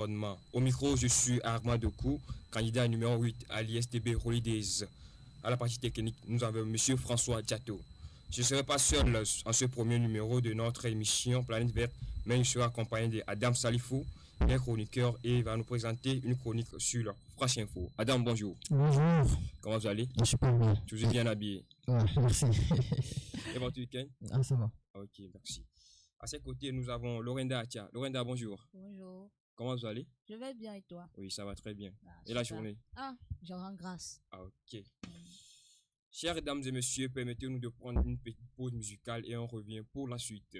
Au micro, je suis Armand Dekou, candidat numéro 8 à l'ISTB Holidays. À la partie technique, nous avons M. François Diato. Je ne serai pas seul en ce premier numéro de notre émission Planète Verte, mais je serai accompagné d'Adam Salifou, un chroniqueur, et il va nous présenter une chronique sur la Flash Info. Adam, bonjour. Bonjour. Comment vous allez? Je suis pas bien. Je vous ai bien habillé. Ouais, merci. Et votre week-end? Ah, ça va. Ok, merci. À ses côtés, nous avons Lorinda Atia. Lorinda, bonjour. Bonjour. Comment vous allez? Je vais bien et toi? Oui, ça va très bien. Ah, Et la super. journée? Ah, j'en rends grâce. Ah, ok. Chères dames et messieurs, permettez-nous de prendre une petite pause musicale et on revient pour la suite.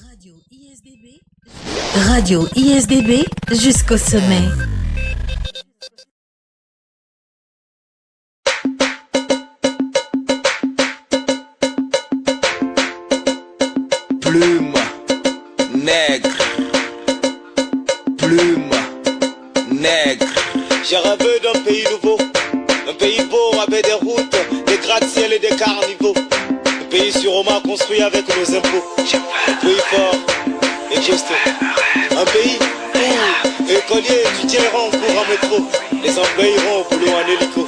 Radio ISDB. Radio ISDB jusqu'au sommet. Plume, nègre. Plume, nègre. J'ai rêvé d'un pays nouveau, un pays beau avec des routes, des gratte-ciel et des carnivaux. Un pays sûrement construit avec nos impôts. Un pays fort et juste. Un pays où écoliers, étudiants iront en cours en métro. Les employés iront au boulot en hélico.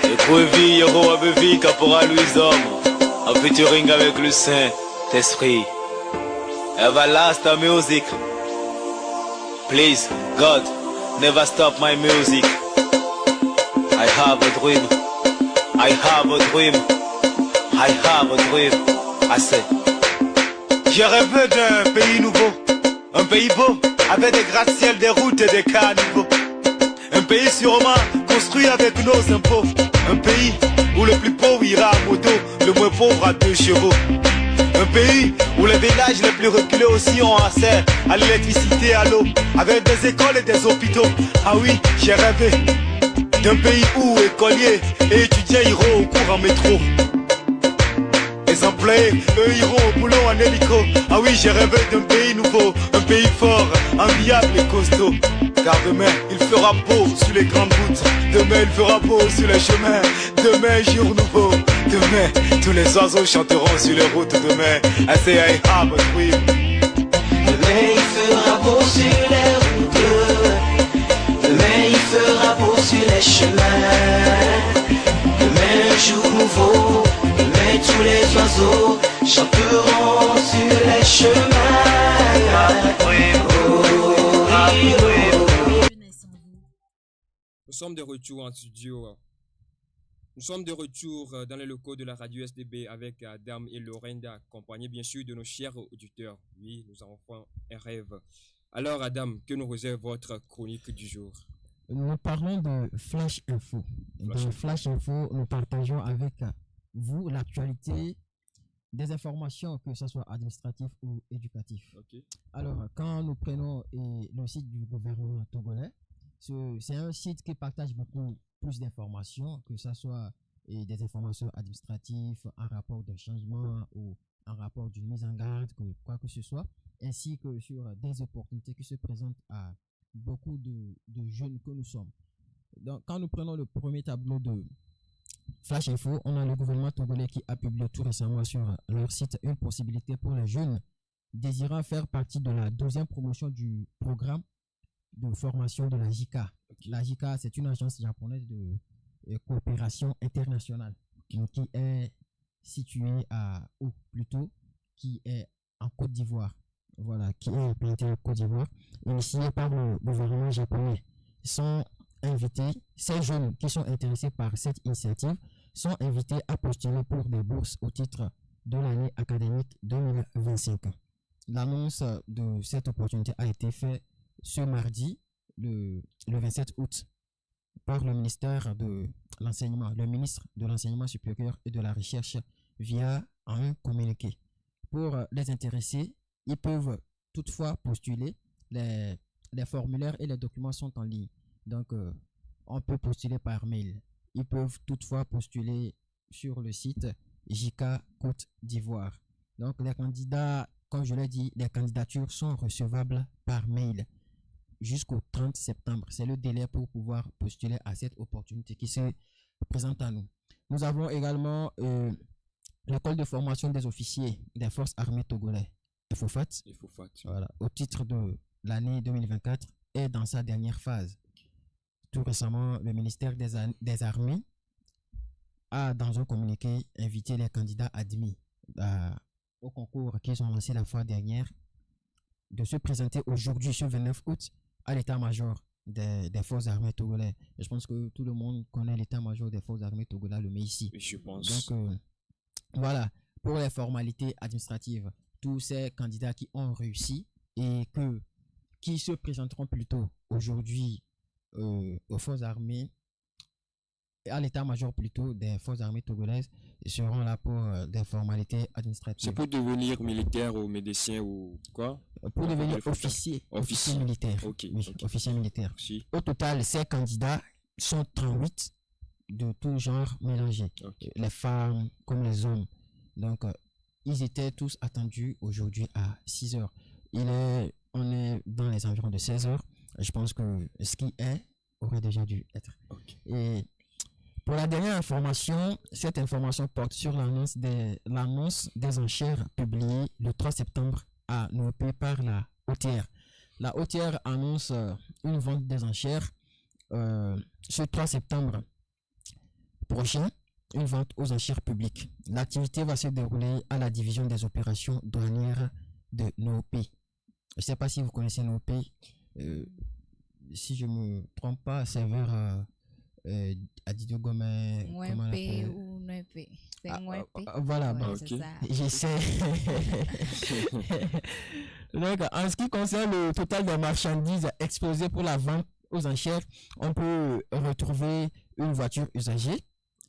Et Crevi, Yoro Abevi, Caporal Louis Homme. En featuring avec le Saint-Esprit. Everlasting music. Please, God, never stop my music. I have a dream. I have a dream. I have a dream. I say. J'ai rêvé d'un pays nouveau. Un pays beau, avec des gratte-ciel, des routes et des caniveaux. Un pays sûrement construit avec nos impôts. Un pays où le plus pauvre ira à moto, le moins pauvre à 2 chevaux. Un pays où les villages les plus reculés aussi ont accès à l'électricité, à l'eau, avec des écoles et des hôpitaux. Ah oui, j'ai rêvé d'un pays où écoliers et étudiants iront au cours en métro. Les employés, eux, iront au boulot en hélico. Ah oui, j'ai rêvé d'un pays nouveau, un pays fort, enviable et costaud. Car demain, il fera beau sur les grandes routes. Demain, il fera beau sur les chemins. Demain, jour nouveau. Demain, tous les oiseaux chanteront sur les routes. Demain, I say I have a dream. Demain, il fera beau sur les routes. Demain, il fera beau sur les chemins. Demain, jour nouveau. Demain, tous les oiseaux chanteront sur les chemins. Nous sommes de retour en studio. Nous sommes de retour dans les locaux de la radio SDB avec Adam et Lorinda, accompagnés bien sûr de nos chers auditeurs. Oui, nous avons fait un rêve. Alors Adam, que nous réserve votre chronique du jour? Nous parlons de Flash Info. Dans Flash Info, nous partageons avec vous l'actualité des informations, que ce soit administratif ou éducatif. Okay. Alors, quand nous prenons le site du gouvernement togolais, c'est un site qui partage beaucoup plus d'informations, que ce soit des informations administratives, un rapport de changement ou un rapport d'une mise en garde, quoi que ce soit, ainsi que sur des opportunités qui se présentent à beaucoup de jeunes que nous sommes. Donc, quand nous prenons le premier tableau de Flash Info, on a le gouvernement togolais qui a publié tout récemment sur leur site une possibilité pour les jeunes désirant faire partie de la 12e promotion du programme de formation de la JICA. La JICA, c'est une agence japonaise de coopération internationale qui est située qui est en Côte d'Ivoire. Voilà, qui est implantée en Côte d'Ivoire, initiée par le gouvernement japonais. Sont invités, ces jeunes qui sont intéressés par cette initiative sont invités à postuler pour des bourses au titre de l'année académique 2025. L'annonce de cette opportunité a été faite ce mardi, le 27 août, par le ministère de l'enseignement, le ministre de l'enseignement supérieur et de la recherche via un communiqué. Pour les intéressés, ils peuvent toutefois postuler. Les formulaires et les documents sont en ligne. Donc, on peut postuler par mail. Ils peuvent toutefois postuler sur le site JICA Côte d'Ivoire. Donc, les candidats, comme je l'ai dit, les candidatures sont recevables par mail jusqu'au 30 septembre. C'est le délai pour pouvoir postuler à cette opportunité qui se présente à nous. Nous avons également l'école de formation des officiers des forces armées togolais. Fofat, Il faut faire. voilà, au titre de l'année 2024, est dans sa dernière phase. Tout récemment, le ministère des Armées a, dans un communiqué, invité les candidats admis au concours qu'ils ont lancé la fois dernière de se présenter aujourd'hui, ce 29 août, à l'état-major des forces armées togolais. Et je pense que tout le monde connaît l'état-major des forces armées togolais, le MEISI. Je pense. Donc, voilà, pour les formalités administratives, tous ces candidats qui ont réussi et qui se présenteront plutôt aujourd'hui aux forces armées, à l'état-major plutôt des forces armées togolaises, seront là pour des formalités administratives. C'est pour devenir militaire ou médecin ou quoi? Pour devenir Officier. officier militaire. Ok, Oui, ok. officier militaire. Si. Au total, ces candidats sont 38 de tout genre mélangés. Ok. Les femmes comme les hommes. Donc, ils étaient tous attendus aujourd'hui à 6 heures. On est dans les environs de 16 heures. Je pense que ce qui aurait déjà dû être. Ok. Et pour la dernière information, cette information porte sur l'annonce des enchères publiées le 3 septembre à Noopé par la OTR. La OTR annonce une vente des enchères ce 3 septembre prochain, une vente aux enchères publiques. L'activité va se dérouler à la division des opérations douanières de Noopé. Je ne sais pas si vous connaissez Noopé. Si je ne me trompe pas, c'est vers Adido Gomez. P ou P. C'est P. Voilà, Ouais, bon, c'est ok. ça. j'essaie. Donc, en ce qui concerne le total des marchandises exposées pour la vente aux enchères, on peut retrouver une voiture usagée,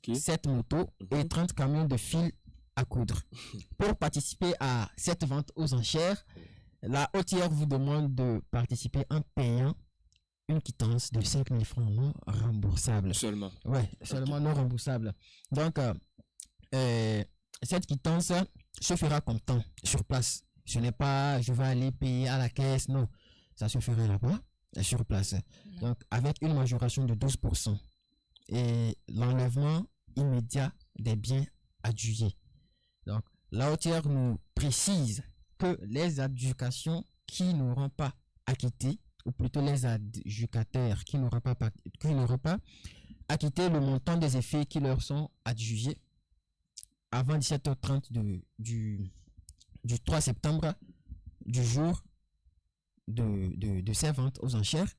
Ok. 7 motos et 30 camions de fil à coudre. Pour participer à cette vente aux enchères, la OTR vous demande de participer en payant une quittance de 5 000 francs non remboursables. Seulement. Ouais, seulement non remboursable. Donc, cette quittance se fera comptant sur place. Ce n'est pas je vais aller payer à la caisse, non. Ça se fera là-bas, sur place. Donc, avec une majoration de 12%. Et l'enlèvement immédiat des biens adjugés. Donc, la OTR nous précise que les adjudications qui n'auront pas acquitté, ou plutôt les adjudicataires qui n'auront pas acquitté le montant des effets qui leur sont adjugés avant 17h30 du 3 septembre, du jour de ces ventes aux enchères,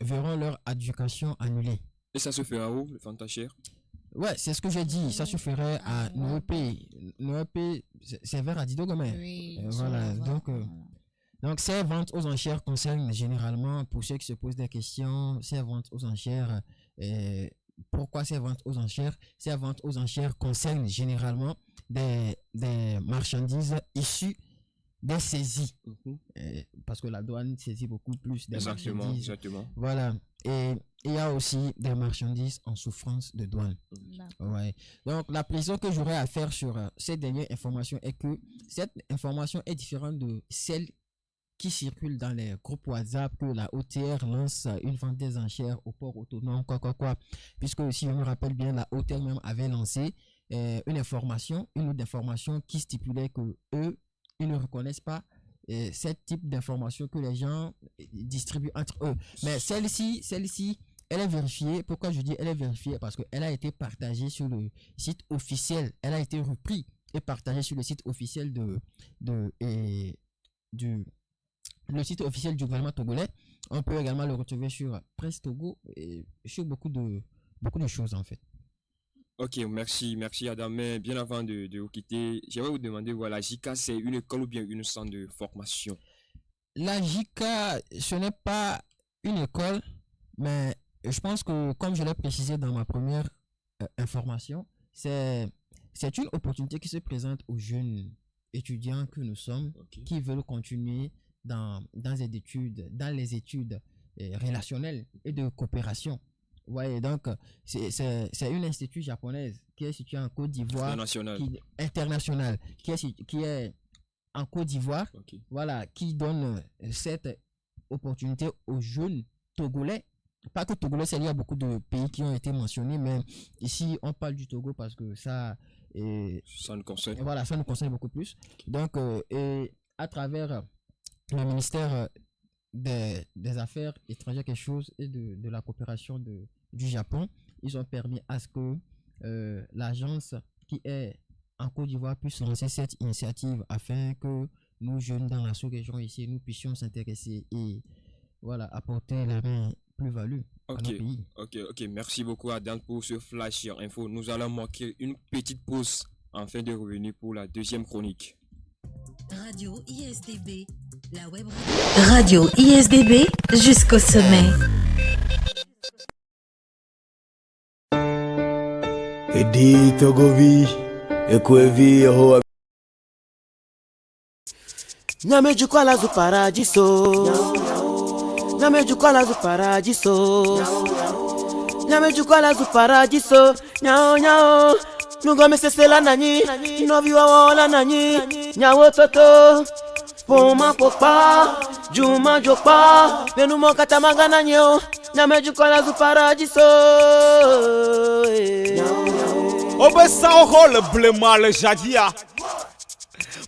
verront leur adjudication annulée. Et ça se fera où, le Fantachère? Ouais, c'est ce que j'ai dit. Ça se ferait à Noopé. Noopé, c'est vers Adido Gomez. Oui, Voilà, donc ces ventes aux enchères concernent généralement, pour ceux qui se posent des questions, ces ventes aux enchères, pourquoi ces ventes aux enchères? Ces ventes aux enchères concernent généralement des marchandises issues des saisies, parce que la douane saisit beaucoup plus des marchandises. Exactement. Voilà, et il y a aussi des marchandises en souffrance de douane. Ouais. Donc la précision que j'aurais à faire sur cette dernière information est que cette information est différente de celle qui circule dans les groupes WhatsApp que la OTR lance une vente des enchères au port autonome, quoi. Puisque si je me rappelle bien, la OTR même avait lancé une autre information qui stipulait que eux, ils ne reconnaissent pas ce type d'information que les gens distribuent entre eux. Mais celle-ci, elle est vérifiée. Pourquoi je dis elle est vérifiée? Parce qu'elle a été partagée sur le site officiel. Elle a été reprise et partagée sur le site officiel le site officiel du gouvernement togolais. On peut également le retrouver sur Presse Togo et sur beaucoup de choses en fait. Ok, merci Adam. Mais bien avant de vous quitter, j'aimerais vous demander, voilà, JICA, c'est une école ou bien une centre de formation? La JICA, ce n'est pas une école, mais je pense que, comme je l'ai précisé dans ma première information, c'est une opportunité qui se présente aux jeunes étudiants que nous sommes, qui veulent continuer dans les études relationnelles et de coopération. Ouais, donc c'est une institut japonaise qui est située en Côte d'Ivoire, internationale, qui est en Côte d'Ivoire, voilà, qui donne cette opportunité aux jeunes Togolais. Pas que Togolais, il y a beaucoup de pays qui ont été mentionnés, mais ici on parle du Togo parce que ça nous concerne beaucoup plus. Donc à travers le ministère des Affaires étrangères, quelque chose, et de la coopération du Japon, ils ont permis à ce que l'agence qui est en Côte d'Ivoire puisse lancer cette initiative afin que nous, jeunes dans la sous-région ici, nous puissions s'intéresser et voilà, apporter la plus-value à Ok, nos pays. ok. Merci beaucoup, Adam, pour ce flash info. Nous allons marquer une petite pause afin de revenir pour la deuxième chronique. Radio ISDB, la web radio ISDB jusqu'au sommet. Edi Togovi, Ekwevi Ho. Nyame jukwala zu paradiso. Nyame jukwala zu paradiso. Nyame jukwala zu paradiso. Nyao nyao. Nugome sesela nanyi. Novi wawola nanyi. Nyawo toto. Poma popa. Juma jokpa. Benu mokata magana nyo. Nyame jukwala zu paradiso. Obessa oh le blé mal jadia.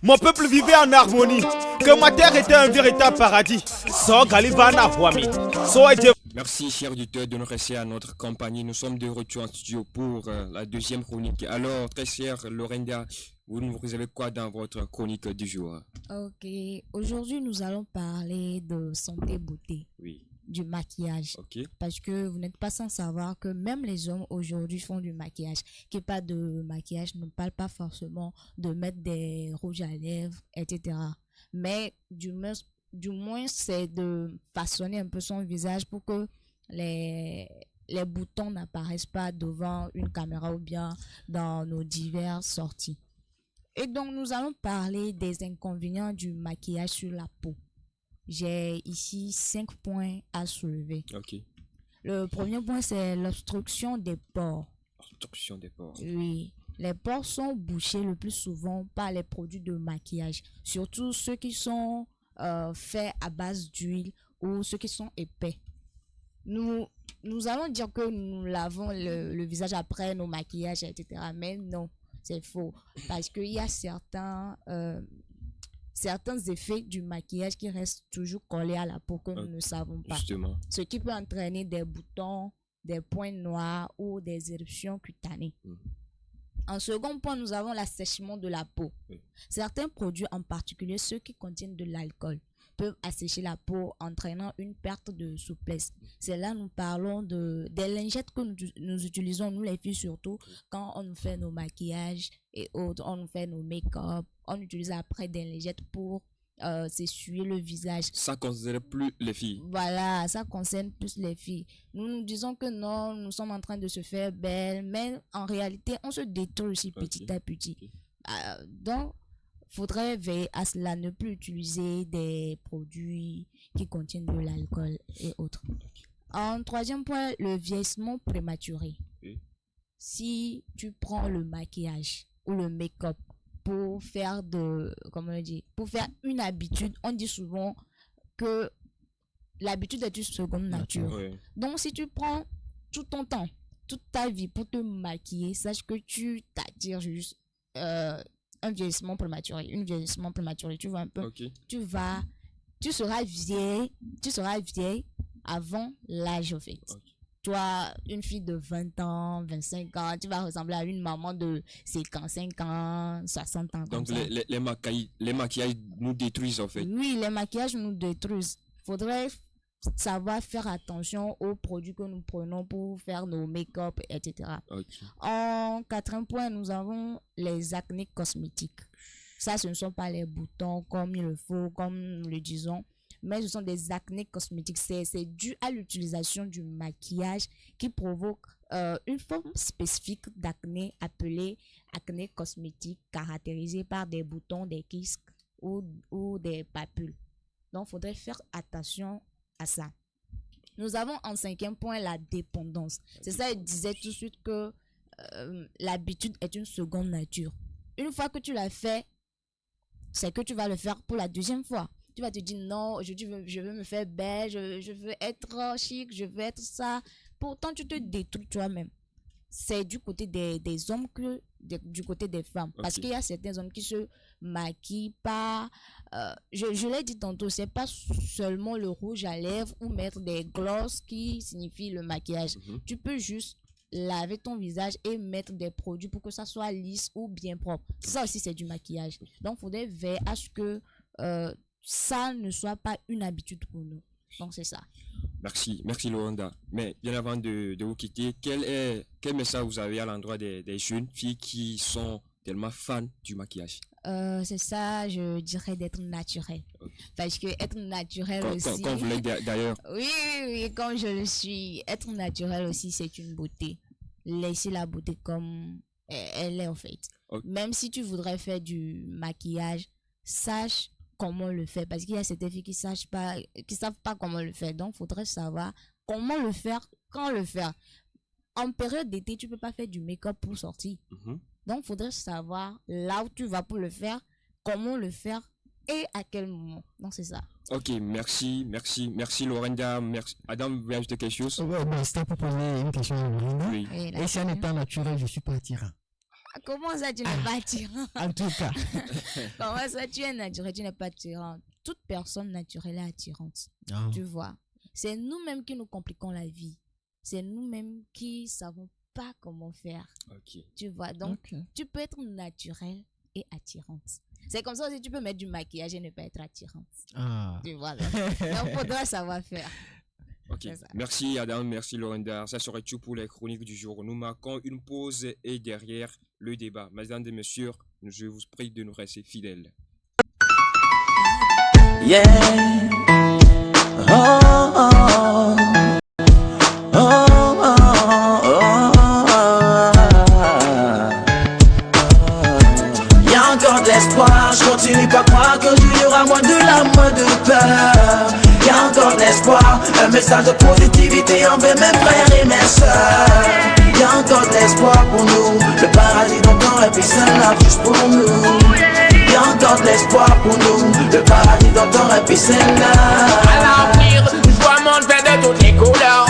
Mon peuple vivait en harmonie, que ma terre était un véritable paradis. So Galivana Wami. Merci, chers auditeurs, de nous rester à notre compagnie. Nous sommes de retour en studio pour la deuxième chronique. Alors, très chère Lorenda, vous nous réservez quoi dans votre chronique du jour? Ok, aujourd'hui nous allons parler de santé beauté, Oui, du maquillage. ok. Parce que vous n'êtes pas sans savoir que même les hommes aujourd'hui font du maquillage. Qui parle de maquillage ne parle pas forcément de mettre des rouges à lèvres, etc. Mais du moins c'est de façonner un peu son visage pour que les boutons n'apparaissent pas devant une caméra ou bien dans nos diverses sorties. Et donc nous allons parler des inconvénients du maquillage sur la peau. J'ai ici 5 points à soulever. Ok. Le premier point, c'est l'obstruction des pores. Obstruction des pores. Oui, les pores sont bouchés le plus souvent par les produits de maquillage, surtout ceux qui sont faits à base d'huile ou ceux qui sont épais. Nous allons dire que nous lavons le visage après nos maquillages, etc. Mais non, c'est faux. Parce qu'il y a certains effets du maquillage qui restent toujours collés à la peau que nous ne savons pas. Justement. Ce qui peut entraîner des boutons, des points noirs ou des éruptions cutanées. En second point, nous avons l'assèchement de la peau. Certains produits, en particulier ceux qui contiennent de l'alcool, peuvent assécher la peau, entraînant une perte de souplesse. C'est là nous parlons des lingettes que nous utilisons, nous les filles surtout, quand on nous fait nos maquillages et autres, on nous fait nos make-up, on utilise après des lingettes pour s'essuyer le visage. Ça ne concerne plus les filles. Voilà, ça concerne plus les filles. Nous disons que non, nous sommes en train de se faire belles, mais en réalité, on se détruit aussi petit à petit. Donc, faudrait veiller à cela, ne plus utiliser des produits qui contiennent de l'alcool et autres. En troisième point, le vieillissement prématuré. Si tu prends le maquillage ou le make-up pour faire pour faire une habitude, on dit souvent que l'habitude est une seconde nature. Oui. Donc, si tu prends tout ton temps, toute ta vie pour te maquiller, sache que tu t'attires juste un vieillissement prématuré, une vieillissement prématuré, tu vois un peu. Okay. Tu seras vieille avant l'âge au fait. Okay. Toi, une fille de 20 ans, 25 ans, tu vas ressembler à une maman de 55 ans, 60 ans. Donc les maquillages nous détruisent en fait. Oui, les maquillages nous détruisent. Faudrait savoir faire attention aux produits que nous prenons pour faire nos make-up, etc. Okay. En quatrième point, nous avons les acnés cosmétiques. Ça, ce ne sont pas les boutons comme il le faut, comme nous le disons, mais ce sont des acnés cosmétiques. C'est dû à l'utilisation du maquillage qui provoque une forme spécifique d'acné appelée acné cosmétique, caractérisée par des boutons, des kystes ou des papules. Donc, il faudrait faire attention à ça. Nous avons en cinquième point la dépendance. C'est ça, il disait tout de suite que l'habitude est une seconde nature. Une fois que tu l'as fait, c'est que tu vas le faire pour la deuxième fois. Tu vas te dire non, aujourd'hui je veux me faire belle, je veux être chic, je veux être ça. Pourtant, tu te détruis toi-même. C'est du côté des hommes que du côté des femmes. Okay. Parce qu'il y a certains hommes qui se maquille pas. Je l'ai dit tantôt, c'est pas seulement le rouge à lèvres ou mettre des gloss qui signifie le maquillage. Tu peux juste laver ton visage et mettre des produits pour que ça soit lisse ou bien propre. Ça aussi, c'est du maquillage. Donc, il faudrait veiller à ce que ça ne soit pas une habitude pour nous. Donc, c'est ça. Merci Lorenda. Mais bien avant de vous quitter, quel message vous avez à l'endroit des jeunes filles qui sont tellement fans du maquillage? C'est ça, je dirais d'être naturel. Parce que être naturel aussi... Comme vous l'êtes d'ailleurs. Oui, comme je le suis. Être naturel aussi, c'est une beauté. Laisser la beauté comme elle est en fait. Okay. Même si tu voudrais faire du maquillage, sache comment le faire. Parce qu'il y a certaines filles qui savent pas comment le faire. Donc, il faudrait savoir comment le faire, quand le faire. En période d'été, tu peux pas faire du make-up pour sortir. Donc, il faudrait savoir là où tu vas pour le faire, comment le faire et à quel moment. Donc, c'est ça. Ok, merci Lorenda. Merci. Adam, vous voulez ajouter quelque chose? C'était pour poser une question à Lorenda. Oui. Et si en étant naturel, je suis pas attirant? Comment ça, tu n'es pas attirant? En tout cas. Comment ça, tu es naturel, tu n'es pas attirant? Toute personne naturelle est attirante. Tu vois? C'est nous-mêmes qui nous compliquons la vie. C'est nous-mêmes qui savons pas comment faire. Tu vois? Donc, tu peux être naturelle et attirante. C'est comme ça aussi, tu peux mettre du maquillage et ne pas être attirante. Tu vois? Donc, il faudra savoir faire. Ok, merci Adam, merci Lorenda. Ça serait tout pour les chroniques du jour. Nous marquons une pause et derrière le débat. Mesdames et messieurs, je vous prie de nous rester fidèles. Yeah. Oh, oh, oh, oh, oh, oh. Y'a encore de l'espoir, je continue pas croire que il y aura moins de larmes, moins de peur. Y'a encore de l'espoir, un message de positivité envers mes frères et mes sœurs. Y'a encore de l'espoir pour nous, le paradis dont on rêve c'est là juste pour nous. Y'a encore de l'espoir pour nous, le paradis dont on rêve c'est là. À l'avenir, je vois mon fait de toutes les couleurs.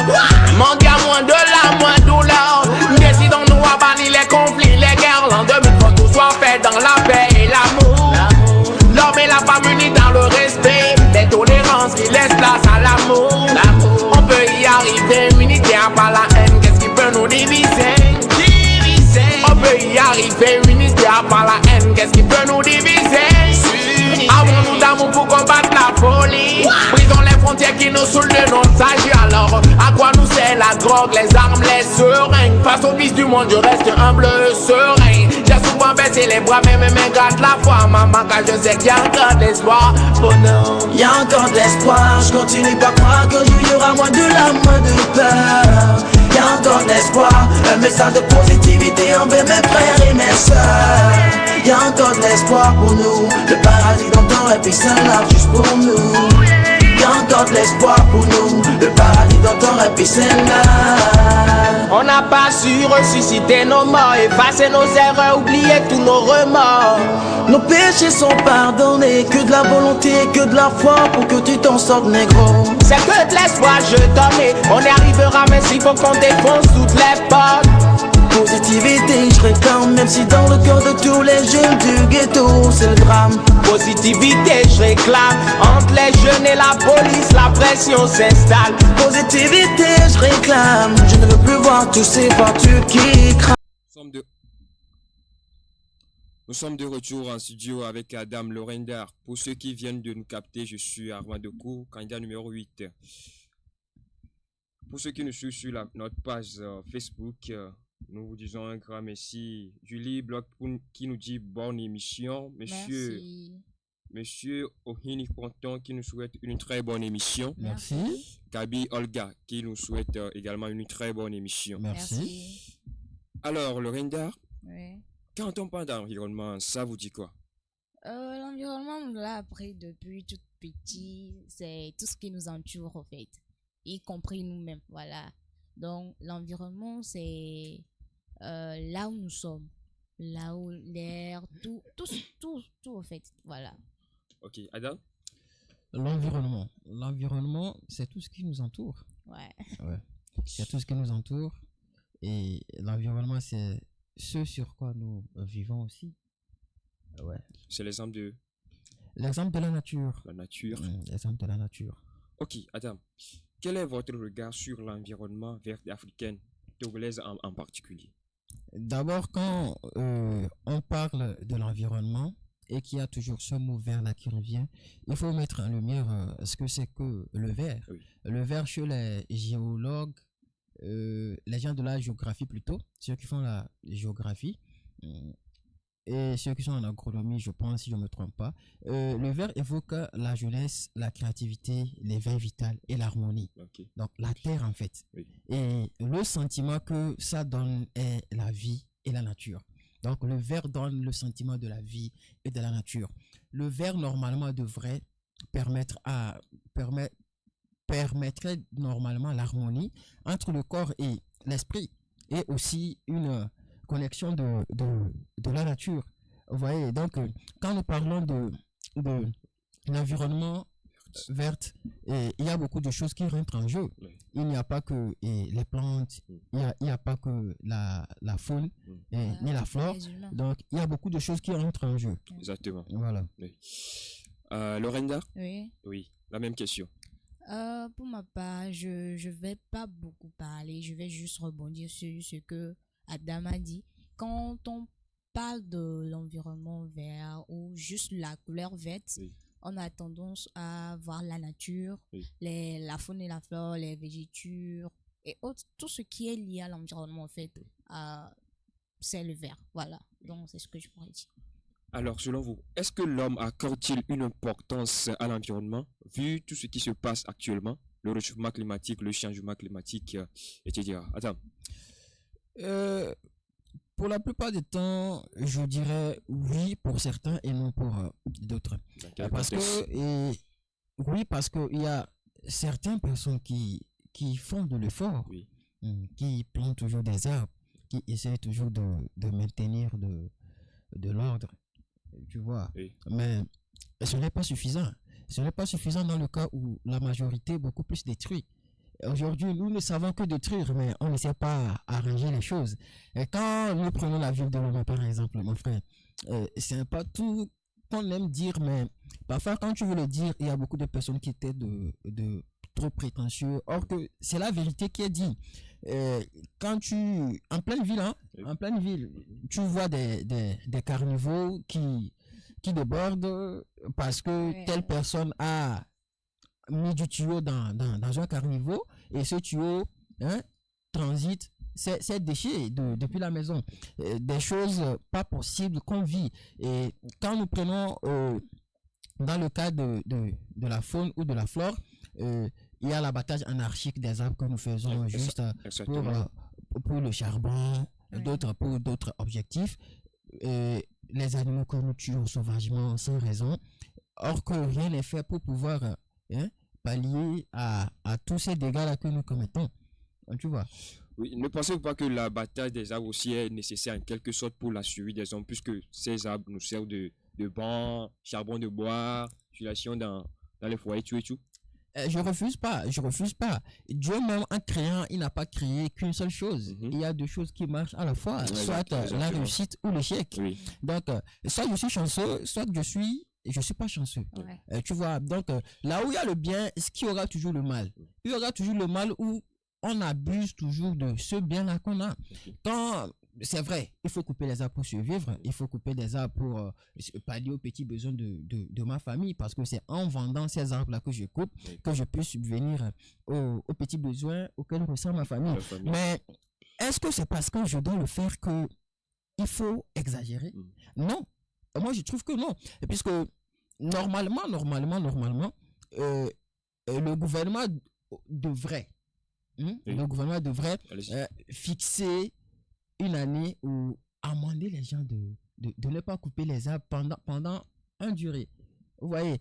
Mon gars, moins de larmes, moins de douleur. Décidons-nous à bannir les conflits, les guerres. L'an 2000, faut tout soit fait dans la paix et l'amour. L'homme et la femme unis dans le respect, les tolérances qui laissent place à l'amour. On peut y arriver, unitaire par la haine, qu'est-ce qui peut nous diviser? On peut y arriver, unitaire par la haine, qu'est-ce qui peut nous diviser? Avons-nous d'amour pour combattre la folie? Brisons les frontières qui nous saoulent de notre sagesse. Alors, à quoi nous sert la drogue, les armes, les seringues? Face au vice du monde, je reste humble, serein. J'ai souvent baissé les bras, mais mes mains grattent la foi. Maman, car je sais qu'il y a encore de l'espoir. Oh non. Y'a encore de l'espoir, je continue pas croire que il y aura moins de larmes, moins de peur. Y'a encore de l'espoir, un message de positivité envers mes frères et mes sœurs. Y'a encore de l'espoir pour nous, le paradis dont on rêve c'est là juste pour nous. Y'a encore de l'espoir pour nous, le paradis dont on rêve c'est là. On n'a pas su ressusciter nos morts, effacer nos erreurs, oublier tous nos remords. Nos péchés sont pardonnés, que de la volonté, que de la foi pour que tu t'en sortes négro. C'est que de l'espoir je t'en mets, on y arrivera mais s'il faut qu'on défonce toutes les portes. Positivité, je réclame, même si dans le cœur de tous les jeunes du ghetto, c'est le drame. Positivité, je réclame, entre les jeunes et la police, la pression s'installe. Positivité, je réclame, je ne veux plus voir tous ces voitures qui crament. Nous sommes de retour en studio avec Adam Lorenda. Pour ceux qui viennent de nous capter, je suis Armand Dekou, candidat numéro 8. Pour ceux qui nous suivent sur notre page Facebook, nous vous disons un grand merci. Julie Bloch qui nous dit bonne émission. Monsieur Ohini Ponton qui nous souhaite une très bonne émission. Merci. Gabi Olga qui nous souhaite également une très bonne émission. Merci. Alors, Lorenda, oui. Quand on parle d'environnement, ça vous dit quoi? L'environnement, on l'a appris depuis tout petit. C'est tout ce qui nous entoure, en fait. Y compris nous-mêmes, voilà. Donc, l'environnement, c'est là où nous sommes. Là où l'air, tout, en fait. Voilà. Ok, Adam? L'environnement, c'est tout ce qui nous entoure. Ouais. C'est tout ce qui nous entoure. Et l'environnement, c'est ce sur quoi nous vivons aussi. Ouais. C'est l'exemple de L'exemple de la nature. la nature. L'exemple de la nature. Ok, Adam, quel est votre regard sur l'environnement vert africaine, togolaise en particulier? D'abord, quand on parle de l'environnement et qu'il y a toujours ce mot vert là qui revient, il faut mettre en lumière ce que c'est que le vert. Oui. Le vert, chez les géologues, les gens de la géographie plutôt, ceux qui font la géographie, et ceux qui sont en agronomie, je pense, si je ne me trompe pas, le vert évoque la jeunesse, la créativité, l'éveil vital et l'harmonie. Ok. Donc, la terre, en fait. Oui. Et le sentiment que ça donne est la vie et la nature. Donc, le vert donne le sentiment de la vie et de la nature. Le vert, normalement, devrait permettrait normalement l'harmonie entre le corps et l'esprit et aussi une connexion de la nature. Vous voyez, donc, quand nous parlons de l'environnement vert, il y a beaucoup de choses qui rentrent en jeu. Oui. Il n'y a pas que les plantes, il n'y a pas que la faune ni la flore. Les humains. Donc, il y a beaucoup de choses qui rentrent en jeu. Exactement. Voilà. Oui. Lorenda? Oui. Oui, la même question. Pour ma part, je vais pas beaucoup parler. Je vais juste rebondir sur ce que Adam a dit. Quand on parle de l'environnement vert ou juste la couleur verte, Oui. on a tendance à voir la nature, Oui. la faune et la flore, les végétures et autres, tout ce qui est lié à l'environnement en fait. C'est le vert. Voilà. Donc c'est ce que je pourrais dire. Alors, selon vous, est-ce que l'homme accorde-t-il une importance à l'environnement, vu tout ce qui se passe actuellement, le réchauffement climatique, le changement climatique, etc. Attends. Pour la plupart du temps, je dirais oui pour certains et non pour d'autres. Dans quel Parce contexte? que, oui, parce qu'il y a certaines personnes qui font de l'effort, Oui. qui plantent toujours des arbres, qui essaient toujours de maintenir de l'ordre, tu vois. Oui. Mais ce n'est pas suffisant. Ce n'est pas suffisant dans le cas où la majorité beaucoup plus détruit. Aujourd'hui, nous ne savons que détruire, mais on ne sait pas arranger les choses. Et quand nous prenons la ville de Lomé, par exemple, mon frère, c'est pas tout qu'on aime dire, mais parfois, quand tu veux le dire, il y a beaucoup de personnes qui étaient de trop prétentieux. Or que c'est la vérité qui est dit. Quand en pleine ville, hein, en pleine ville, tu vois des carnivaux qui débordent parce que telle personne a mis du tuyau dans un carnivore et ce tuyau transite ces déchets depuis la maison. Des choses pas possibles qu'on vit. Et quand nous prenons dans le cas de la faune ou de la flore, il y a l'abattage anarchique des arbres que nous faisons juste pour le charbon, d'autres pour d'autres objectifs. Les animaux que nous tuons sauvagement sans raison. Or que rien n'est fait pour pouvoir pallier à tous ces dégâts-là que nous commettons. Tu vois? Oui, ne pensez-vous pas que la bataille des arbres aussi est nécessaire en quelque sorte pour la survie des hommes, puisque ces arbres nous servent de banc, charbon de bois, utilisation dans les foyers, tout et tout? Je refuse pas. Dieu même en créant, il n'a pas créé qu'une seule chose. Il y a deux choses qui marchent à la fois, soit la réussite ou l'échec. Oui. Donc, soit je suis chanceux, soit je suis pas chanceux. Tu vois, donc là où il y a le bien, est-ce qu'il y aura toujours le mal? Il y aura toujours le mal où on abuse toujours de ce bien-là qu'on a. Quand c'est vrai, il faut couper les arbres pour survivre, il faut couper des arbres pour pallier aux petits besoins de ma famille, parce que c'est en vendant ces arbres-là que je coupe que je peux subvenir aux petits besoins auxquels ressent ma famille. Mais est-ce que c'est parce que je dois le faire que il faut exagérer? Non. Moi, je trouve que non. Puisque normalement, le gouvernement devrait fixer une année où amender les gens de ne pas couper les arbres pendant une durée. Vous voyez,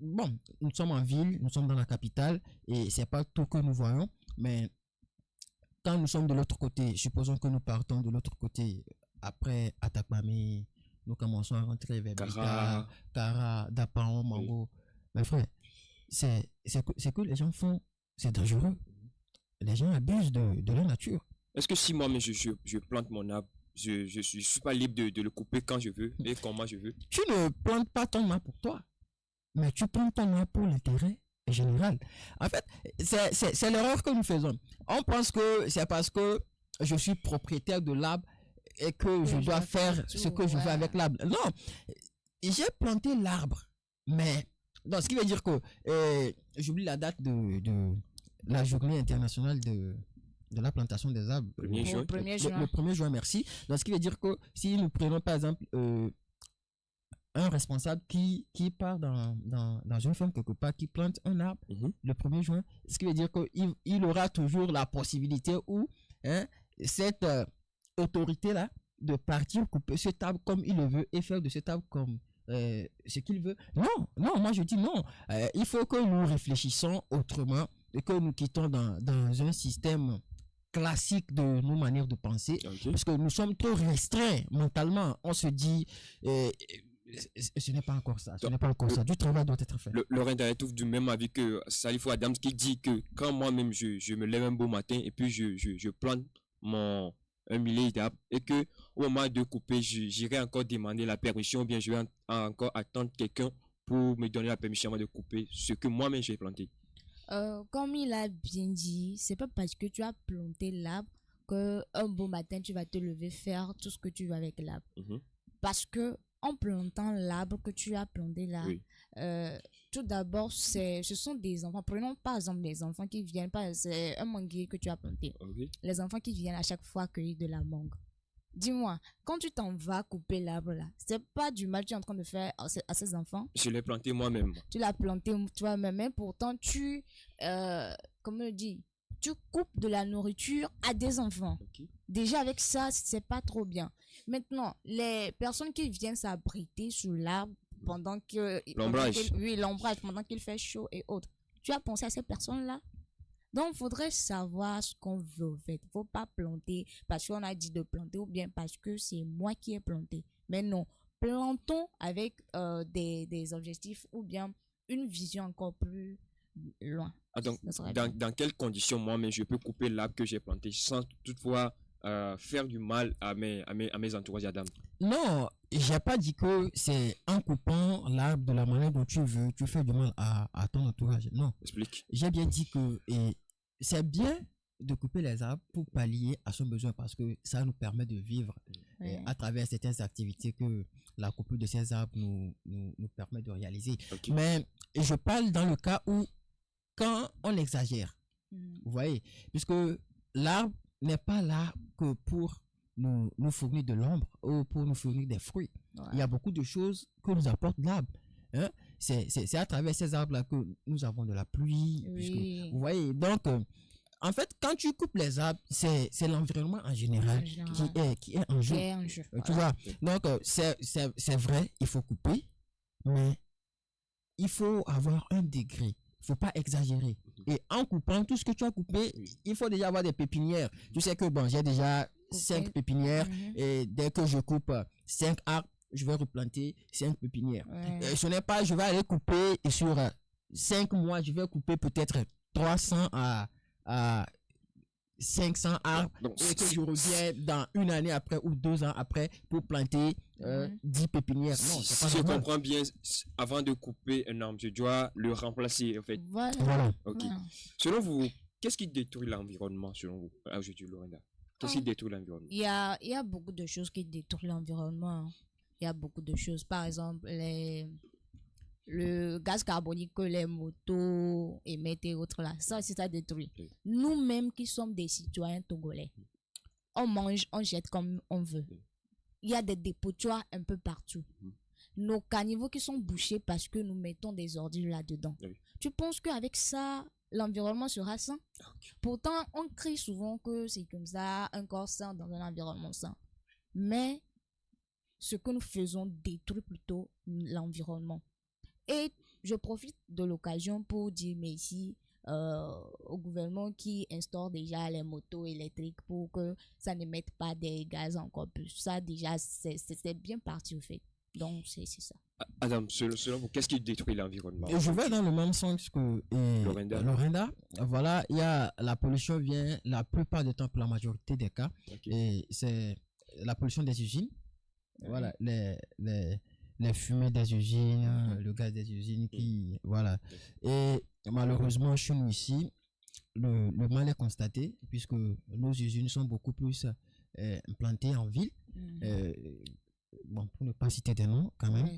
bon, nous sommes en ville, nous sommes dans la capitale et c'est pas tout que nous voyons, mais quand nous sommes de l'autre côté, supposons que nous partons de l'autre côté après Atakpamé, nous commençons à rentrer vers Bika, Kara, Dapaon, Mango. Mais frère, c'est que les gens font, c'est dangereux. Les gens abusent de la nature. Est-ce que si moi-même je plante mon arbre je suis pas libre de le couper quand je veux et comment je veux. Tu ne plantes pas ton arbre pour toi, mais tu plantes ton arbre pour l'intérêt général. En fait, c'est l'erreur que nous faisons. On pense que c'est parce que je suis propriétaire de l'arbre et que je dois faire ce que je veux avec l'arbre. Non, j'ai planté l'arbre, mais donc, ce qui veut dire que j'oublie la date de la journée internationale de la plantation des arbres. 1er juin. Le 1er juin, merci. Donc, ce qui veut dire que si nous prenons par exemple un responsable qui part dans une ferme quelque part, qui plante un arbre le 1er juin, ce qui veut dire qu'il aura toujours la possibilité ou cette autorité-là de partir couper cet arbre comme il le veut et faire de cet arbre comme ce qu'il veut. Non, moi je dis non. Il faut que nous réfléchissons autrement et que nous quittons dans un système classique de nos manières de penser, parce que nous sommes trop restreints mentalement. On se dit ce n'est pas encore ça, du travail doit être fait. Laurent trouve du même avis que Salifou Adams, qui dit que quand moi-même je me lève un beau matin et puis je plante un millier d'arbres et que au moment de couper j'irai encore demander la permission ou bien je vais encore attendre quelqu'un pour me donner la permission de couper ce que moi-même j'ai planté. Comme il a bien dit, c'est pas parce que tu as planté l'arbre que un beau matin tu vas te lever faire tout ce que tu veux avec l'arbre. Parce que en plantant l'arbre que tu as planté là, tout d'abord ce sont des enfants. Prenons par exemple des enfants qui viennent, c'est un manguier que tu as planté. Les enfants qui viennent à chaque fois cueillir de la mangue. Dis-moi, quand tu t'en vas couper l'arbre là, c'est pas du mal que tu es en train de faire à ces enfants? Je l'ai planté moi-même. Tu l'as planté toi-même, mais pourtant comment on dit, tu coupes de la nourriture à des enfants. Déjà avec ça, c'est pas trop bien. Maintenant, les personnes qui viennent s'abriter sous l'arbre pendant que... L'ombrage. L'ombrage, pendant qu'il fait chaud et autres. Tu as pensé à ces personnes-là? Donc, il faudrait savoir ce qu'on veut, en fait. Il ne faut pas planter parce qu'on a dit de planter ou bien parce que c'est moi qui ai planté. Mais non, plantons avec des objectifs ou bien une vision encore plus loin. Donc, dans quelles conditions moi-même je peux couper l'arbre que j'ai planté sans toutefois faire du mal à mes entourages, Adam? Non, j'ai pas dit que c'est en coupant l'arbre de la manière dont tu veux, tu fais du mal à ton entourage. Non. Explique. J'ai bien dit que c'est bien de couper les arbres pour pallier à son besoin parce que ça nous permet de vivre à travers certaines activités que la coupure de ces arbres nous permet de réaliser. Mais je parle dans le cas où quand on exagère, vous voyez, puisque l'arbre n'est pas là que pour nous fournir de l'ombre ou pour nous fournir des fruits. Il y a beaucoup de choses que nous apporte l'arbre. C'est à travers ces arbres-là que nous avons de la pluie. Puisque, vous voyez, donc, en fait, quand tu coupes les arbres, c'est l'environnement en général qui est en jeu. Tu vois, donc, c'est vrai, il faut couper, mais il faut avoir un degré. Il ne faut pas exagérer. Et en coupant tout ce que tu as coupé, il faut déjà avoir des pépinières. Tu sais que bon, j'ai déjà 5 pépinières et dès que je coupe 5 arbres, je vais replanter 5 pépinières. Et ce n'est pas, je vais aller couper et sur 5 mois, je vais couper peut-être 300 à 500 arbres et que je reviens dans une année après ou 2 ans après pour planter 10 pépinières. Non, si je comprends bien, avant de couper un arbre, je dois le remplacer en fait. Voilà. Selon vous, qu'est-ce qui détruit l'environnement selon vous aujourd'hui, Lorenda? Qu'est-ce qui détruit l'environnement? Il y a beaucoup de choses qui détruisent l'environnement. Il y a beaucoup de choses. Par exemple, le gaz carbonique que les motos émettent et autres là, ça aussi ça détruit. Nous-mêmes qui sommes des citoyens togolais, on mange, on jette comme on veut. Il y a des dépotoirs un peu partout. Nos caniveaux qui sont bouchés parce que nous mettons des ordures là-dedans. Tu penses qu'avec ça, l'environnement sera sain? Pourtant, on crie souvent que c'est comme ça, un corps sain dans un environnement sain. Mais ce que nous faisons détruit plutôt l'environnement. Et je profite de l'occasion pour dire merci au gouvernement qui instaure déjà les motos électriques pour que ça ne mette pas des gaz encore plus. Ça déjà, c'est bien parti au fait. Donc, c'est ça. Adam, selon vous, qu'est-ce qui détruit l'environnement? Je vais dans le même sens que Lorenda. Voilà, il y a la pollution vient la plupart du temps pour la majorité des cas. Et c'est la pollution des usines. Voilà, les fumées des usines, le gaz des usines qui, voilà. Et malheureusement, chez nous ici, le mal est constaté puisque nos usines sont beaucoup plus implantées en ville. Bon, pour ne pas citer des noms quand même.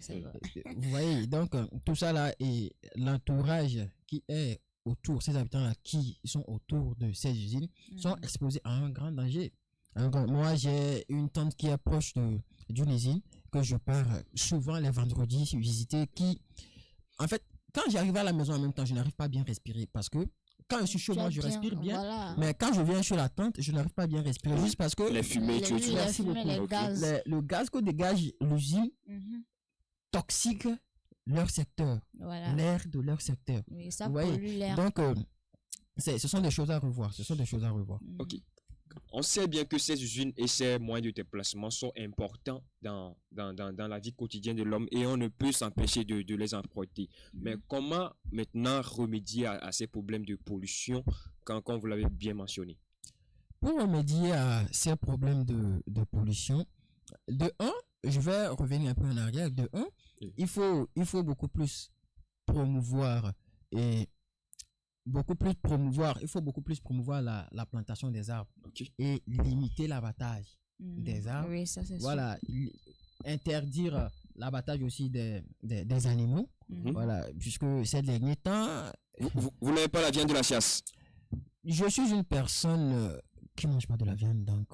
Vous voyez, donc tout ça là et l'entourage qui est autour, ces habitants-là qui sont autour de ces usines sont exposés à un grand danger. Moi, j'ai une tante qui est proche d'une usine que je pars souvent les vendredis visiter qui, en fait, quand j'arrive à la maison en même temps, je n'arrive pas à bien respirer parce que quand je suis chaud, moi, je respire bien. Voilà. Mais quand je viens chez la tente, je n'arrive pas à bien respirer juste parce que les fumées, le gaz que dégage l'usine toxique leur secteur, l'air de leur secteur. Oui, ça pollue l'air. Donc, ce sont des choses à revoir. Ok. On sait bien que ces usines et ces moyens de déplacement sont importants dans la vie quotidienne de l'homme et on ne peut s'empêcher de les emprunter. Mais comment maintenant remédier à ces problèmes de pollution quand vous l'avez bien mentionné? Pour remédier à ces problèmes de pollution, de un, je vais revenir un peu en arrière. De un, il faut beaucoup plus promouvoir il faut beaucoup plus promouvoir la plantation des arbres et limiter l'abattage des arbres. Oui, ça c'est voilà, interdire l'abattage aussi des animaux. Voilà, puisque ces derniers temps... Vous n'avez pas la viande de la chasse? Je suis une personne qui ne mange pas de la viande, donc...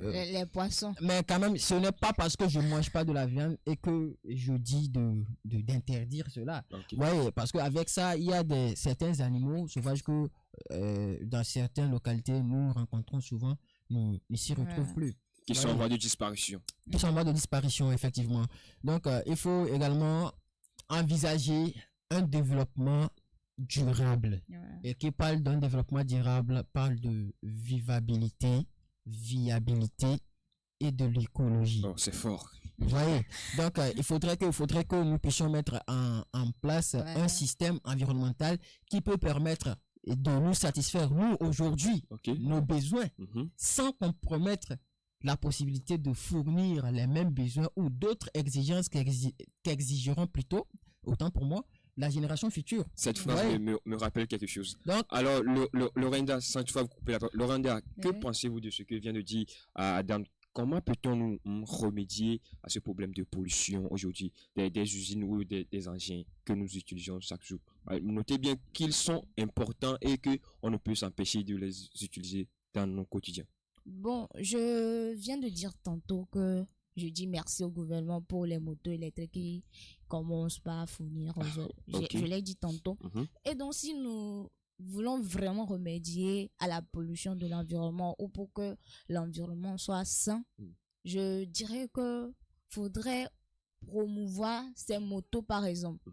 les poissons. Mais quand même, ce n'est pas parce que je ne mange pas de la viande et que je dis d'interdire cela. Ouais, parce qu'avec ça, il y a certains animaux sauvages que dans certaines localités, nous rencontrons souvent, nous ne s'y retrouvent plus. Qui sont en voie de disparition. Qui sont en voie de disparition, effectivement. Donc, il faut également envisager un développement durable. Et qui parle d'un développement durable, parle de viabilité et de l'écologie. Oh, c'est fort. Vous voyez, donc il faudrait que nous puissions mettre en place un système environnemental qui peut permettre de nous satisfaire, nous, aujourd'hui, nos besoins, sans compromettre la possibilité de fournir les mêmes besoins ou d'autres exigences qu'exigeront plutôt, autant pour moi, la génération future. Cette phrase me rappelle quelque chose. Donc, alors, Lorenda, sans toutefois vous couper la parole, Lorenda, que pensez-vous de ce que vient de dire Adam? Comment peut-on remédier à ce problème de pollution aujourd'hui des usines ou des engins que nous utilisons chaque jour? Notez bien qu'ils sont importants et qu'on ne peut s'empêcher de les utiliser dans nos quotidiens. Bon, je viens de dire tantôt que je dis merci au gouvernement pour les motos électriques qui commencent par fournir aux autres. Je l'ai dit tantôt. Et donc, si nous voulons vraiment remédier à la pollution de l'environnement ou pour que l'environnement soit sain, je dirais que faudrait promouvoir ces motos, par exemple.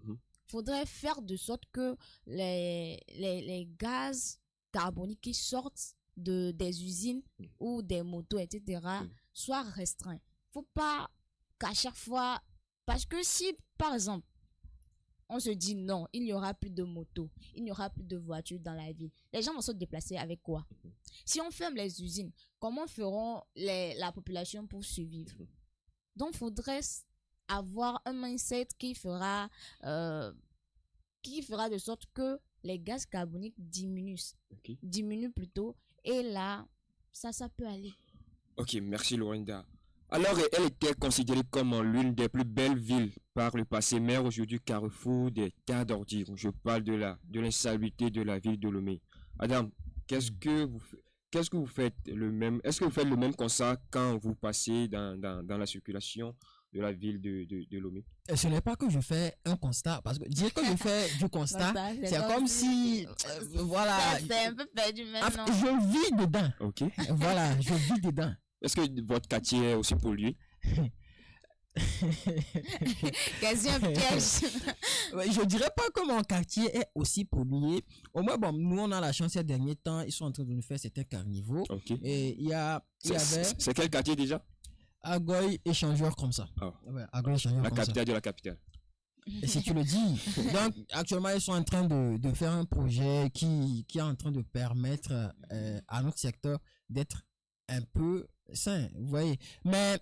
Faudrait faire de sorte que les gaz carboniques qui sortent des usines ou des motos, etc., soient restreints. Faut pas qu'à chaque fois, parce que si par exemple on se dit non, il n'y aura plus de motos, il n'y aura plus de voitures dans la ville, les gens vont se déplacer avec quoi? Si on ferme les usines, comment feront la population pour survivre? Donc faudrait avoir un mindset qui fera de sorte que les gaz carboniques diminuent plutôt, et là ça peut aller. Ok, merci Lorenda. Alors, elle était considérée comme l'une des plus belles villes par le passé, mais aujourd'hui carrefour des tas d'ordures. Je parle de l'insalubrité de la ville de Lomé. Adam, est-ce que vous faites le même constat quand vous passez dans la circulation de la ville de Lomé? Ce n'est pas que je fais un constat, parce que dire que je fais du constat, c'est comme si voilà, c'est un peu perdu maintenant. Je vis dedans. Ok. Voilà, je vis dedans. Est-ce que votre quartier est aussi pollué? Question piège. Je dirais pas que mon quartier est aussi pollué. Au moins, bon, nous on a la chance ces derniers temps, ils sont en train de nous faire certains carnivaux. Et il y avait. C'est quel quartier déjà? Agoy échangeur comme ça. Ouais, Agoy échangeur la comme capitale ça. de la capitale. Et si tu le dis. Donc actuellement ils sont en train de faire un projet qui est en train de permettre à notre secteur d'être un peu sain, vous voyez. Mais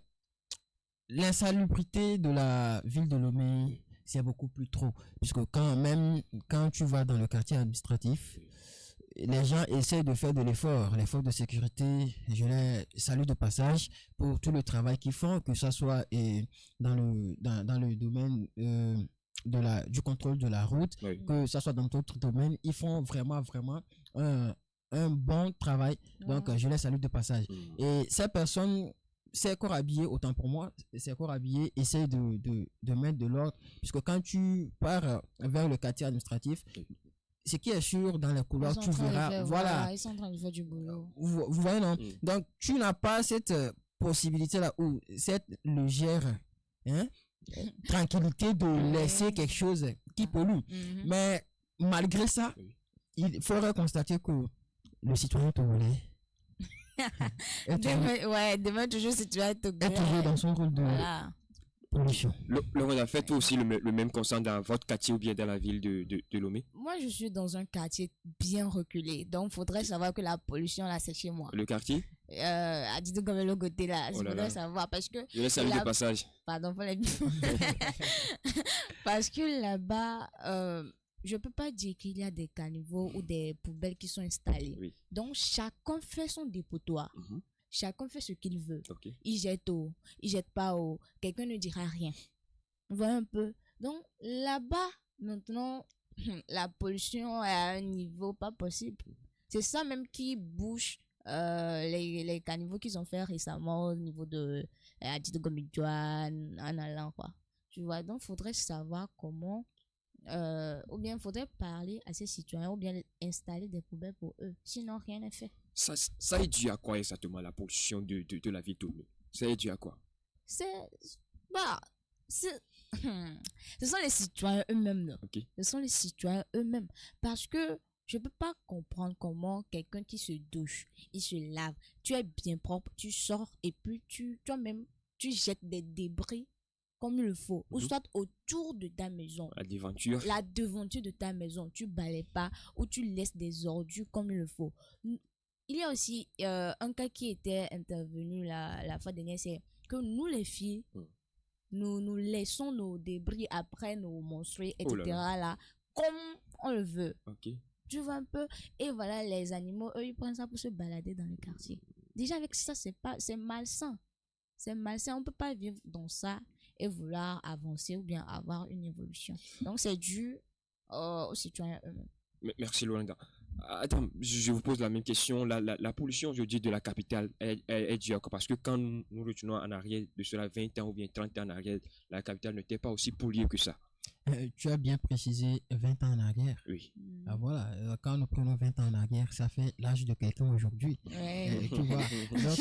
l'insalubrité de la ville de Lomé, c'est beaucoup plus trop. Puisque quand tu vas dans le quartier administratif, les gens essaient de faire de l'effort. Les forces de sécurité, je les salue de passage pour tout le travail qu'ils font, que ce soit dans le domaine du contrôle de la route, Oui. que ce soit dans d'autres domaines. Ils font vraiment un bon travail. Donc, je les salue de passage. Et ces personnes, ces corps habillés, autant pour moi, ces corps habillés essayent de mettre de l'ordre. Puisque quand tu pars vers le quartier administratif, ce qui est sûr dans les couloirs, tu verras, voilà. Ils sont en train de faire du boulot. Vous voyez, non? Donc, tu n'as pas cette possibilité-là ou cette légère tranquillité de laisser quelque chose qui pollue. Mais malgré ça, il faudrait constater que le citoyen togolais demain toujours si tu vas te est toujours dans son rôle de pollution. Laurent, a fait aussi le même constat dans votre quartier ou bien dans la ville de Lomé? Moi, je suis dans un quartier bien reculé. Donc, il faudrait savoir que la pollution, là, c'est chez moi. Le quartier? À Dito comme le côté là. Oh là Il là. faudrait savoir parce que. Je laisse saluer de passage. Pardon pour les parce que là-bas, je peux pas dire qu'il y a des caniveaux ou des poubelles qui sont installées. Oui. Donc, chacun fait son dépotoir. Chacun fait ce qu'il veut. Ok. Il jette eau, il jette pas eau. Quelqu'un ne dira rien. Vous voyez un peu. Donc, là-bas, maintenant, la pollution est à un niveau pas possible. C'est ça même qui bouche les caniveaux qu'ils ont fait récemment au niveau de Adito Gomidjoan, en allant, quoi. Tu vois, donc, faudrait savoir comment, ou bien faudrait parler à ces citoyens, ou bien installer des poubelles pour eux. Sinon, rien n'est fait. Ça est dû à quoi exactement, la pollution de la ville de Lomé? Ça est dû à quoi? Ce sont les citoyens eux-mêmes, là. Ok. Ce sont les citoyens eux-mêmes. Parce que je peux pas comprendre comment quelqu'un qui se douche, il se lave, tu es bien propre, tu sors et puis toi-même, tu jettes des débris comme il le faut. Ou soit autour de ta maison. La devanture. La devanture de ta maison, tu balayes pas ou tu laisses des ordures comme il le faut. Il y a aussi un cas qui était intervenu la fois dernière, c'est que nous les filles, nous laissons nos débris après nos menstrues, etc. Oh là là, comme on le veut. Ok. Tu vois un peu. Et voilà, les animaux, eux, ils prennent ça pour se balader dans le quartier. Déjà avec ça, c'est malsain. C'est malsain. On peut pas vivre dans ça et vouloir avancer ou bien avoir une évolution. Donc c'est dû aux citoyens eux-mêmes. Merci Lorinda. Attends, je vous pose la même question. La pollution aujourd'hui de la capitale est due à quoi? Parce que quand nous retournons en arrière de cela 20 ans ou bien 30 ans en arrière, la capitale n'était pas aussi polluée que ça. Tu as bien précisé 20 ans en arrière. Oui. Ah, voilà, quand nous prenons 20 ans en arrière, ça fait l'âge de quelqu'un aujourd'hui. Ouais. Tu vois. Donc,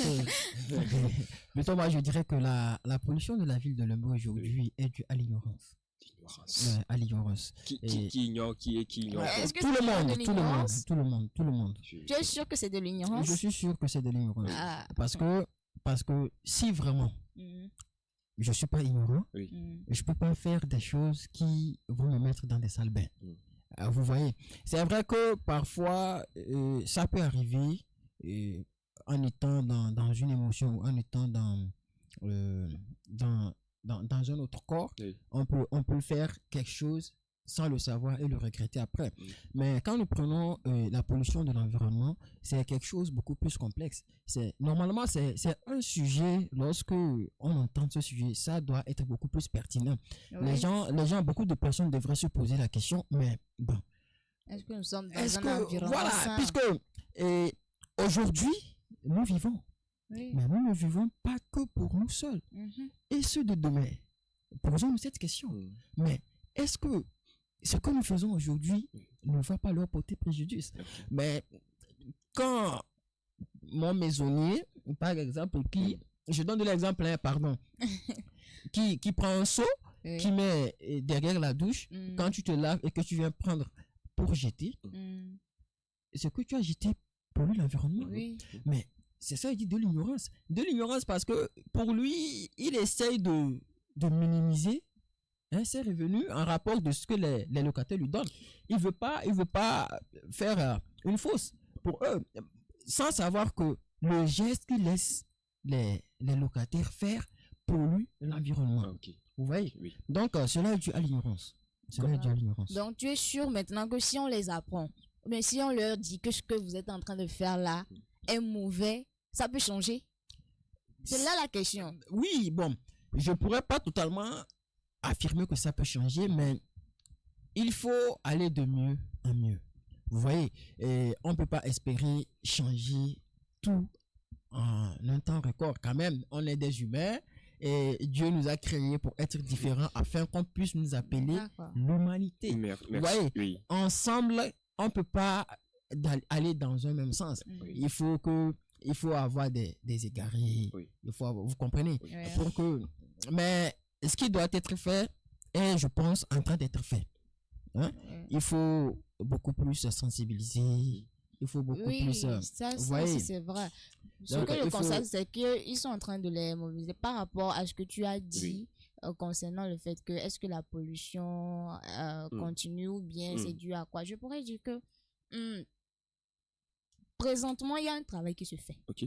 plutôt, moi, je dirais que la pollution de la ville de Lomé aujourd'hui est due à l'ignorance. L'ignorance. À l'ignorance. Qui ignore, qui ignore. Est-ce que Tout c'est le monde, de tout le monde, l'ignorance? tout le monde. Tu es sûr que c'est de l'ignorance? Je suis sûr que c'est de l'ignorance. Ah. Parce que si vraiment je suis pas ignorant, je peux pas faire des choses qui vont me mettre dans des sales bains. Vous voyez, c'est vrai que parfois ça peut arriver en étant dans une émotion ou en étant dans un autre corps, on peut faire quelque chose sans le savoir et le regretter après. Mais quand nous prenons la pollution de l'environnement, c'est quelque chose beaucoup plus complexe. Normalement, c'est un sujet, lorsque on entend ce sujet, ça doit être beaucoup plus pertinent. Oui. Les gens, beaucoup de personnes devraient se poser la question, mais bon. Est-ce que nous sommes dans un environnement voilà, sain? puisque aujourd'hui, nous vivons. Oui. Mais nous ne vivons pas que pour nous seuls. Et ceux de demain. Posons-nous cette question. Mais est-ce que ce que nous faisons aujourd'hui ne va pas leur porter préjudice? Mais quand mon maisonnier, par exemple, je donne de l'exemple, qui prend un seau, qui met derrière la douche, quand tu te laves et que tu viens prendre pour jeter, ce que tu as jeté pollue l'environnement. Mais c'est ça, il dit de l'ignorance. De l'ignorance parce que pour lui, il essaye de minimiser ses revenus en rapport de ce que les locataires lui donnent. Il veut pas faire une fausse pour eux, sans savoir que le geste qu'il laisse les locataires faire polluent l'environnement. Ah, ok. Vous voyez? Oui. Donc, cela est dû à l'ignorance. Cela est dû à l'ignorance. Donc, tu es sûr maintenant que si on les apprend, mais si on leur dit que ce que vous êtes en train de faire là est mauvais, ça peut changer? C'est là la question. Oui, bon, je pourrais pas totalement affirmer que ça peut changer, mais il faut aller de mieux en mieux. Vous voyez, et on peut pas espérer changer tout en un temps record. Quand même, on est des humains et Dieu nous a créés pour être différents afin qu'on puisse nous appeler D'accord. l'humanité. Merci. Vous voyez, Oui. ensemble, on peut pas aller dans un même sens. Oui. Il faut avoir des égarés. Oui. Vous comprenez? Oui. Ouais. Pour que, mais ce qui doit être fait est, je pense, en train d'être fait. Hein? Ouais. Il faut beaucoup plus sensibiliser. Il faut beaucoup Oui, plus. ça voyez. aussi, c'est vrai. Ce Donc, que je il faut- constate, c'est qu'ils sont en train de les mobiliser par rapport à ce que tu as dit concernant le fait que est-ce que la pollution continue ou bien c'est dû à quoi? Je pourrais dire que présentement, il y a un travail qui se fait. Ok.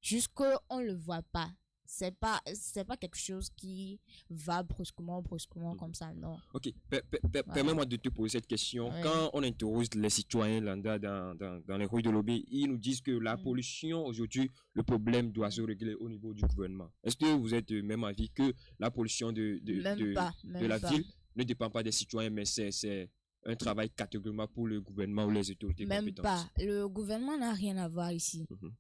Jusqu'on ne le voit pas. C'est pas quelque chose qui va brusquement comme ça, non. Ok, permets-moi de te poser cette question. Ouais. Quand on interroge les citoyens lambda dans les rues de Lobé, ils nous disent que la pollution, aujourd'hui, le problème doit se régler au niveau du gouvernement. Est-ce que vous êtes du même avis que la pollution de la ville ne dépend pas des citoyens, mais c'est un travail catégoriquement pour le gouvernement ou les autorités Même compétentes? pas. Le gouvernement n'a rien à voir ici. Mhm.